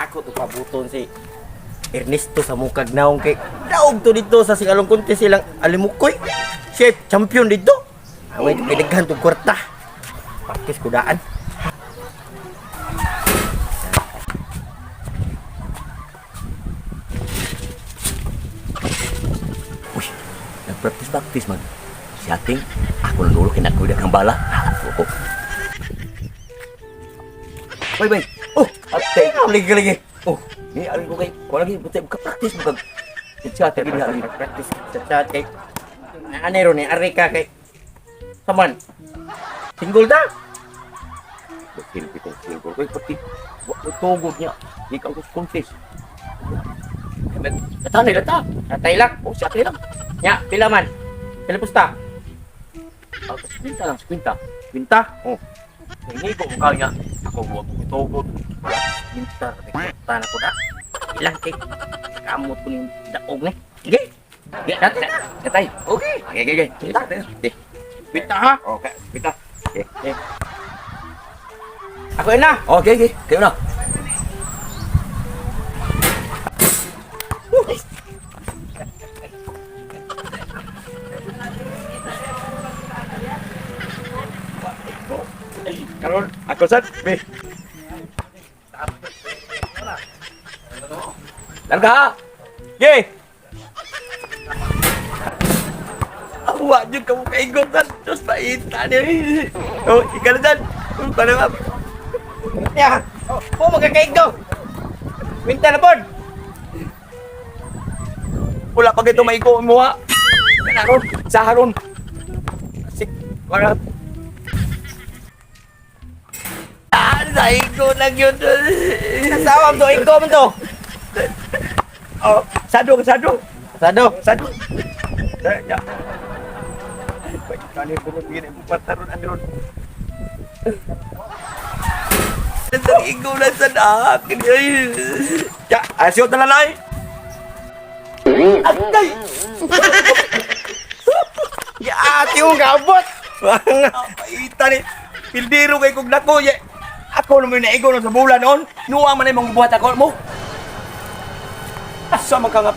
Ako to pabuton si Ernesto sa mukag naong kay daog to dito sa singalong contest silang alimukoy. Chef champion dito. Away pinaghan to kwarta. Pakis kudaan. Uy, nagpractice man. Si ating ako nang ulo kinakuda kang bala. Ako. Bay. Oh, ate, lagi. Oh, ni alin ko kay ko lagi buti ka practice mo kag chat lagi ni practice chat kay anero ni Arika kay saman. Single ta. Betul pitong single kay pati wa tugod niya. Ikaw ko contest. Tatay lata. Tatay lang. Oh, si ate lang. Nya, pila man. Pila pusta? Oh, kwinta lang, kwinta. Oh. Hindi ko mukha niya. Ako buwag ko itugod. Mintar, tanah ko na. Ilang kay kamot ko yung daog ni. Sige. Sige, datay. Okay. Okay. Bita ha? Okay, bita. Okay. Ako yun na. Okay. Kayo na. Karon, ako sad, be. Larga ha. Ye. Awa jud kamu kaigotan terus paita ni. Oh, ikaw dyan. Para ma. Ya. Oh, magkakaigo. Minta na pod. Wala pa gito maigo mo ha. Karon, sa haron. Sik, wala. Saigo na yun. Nasawam to, ikaw man to. Oh, sado. Ya. Kani ko begini buat tarun andron. Saigo na sa dak. Ya, asyot na lalay. Agay. Ya, ati yung gabot. Paita ni. Pildiro kay kog dako ye. Ako naman naigo sa bulan noon. Nuwa man ay mong buhat ako mo. Asa man ka nga.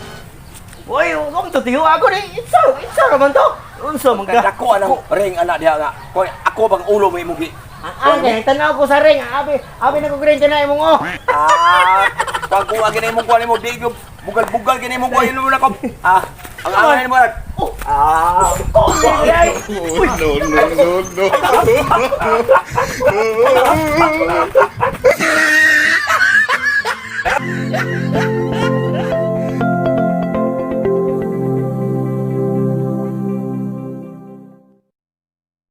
Uy, huwag to tiyo ako ni. Itsa naman to. Unsa man ka. Dako anang ring anak diha nga. Koy ako bang ulo mo imugi. Okay, tanaw ko sa ring. Abi na ko green na imong oh. Pag kuha gini mo kuha mo di bugal-bugal gini mo kuha mo na ko. Ang aman mo. No.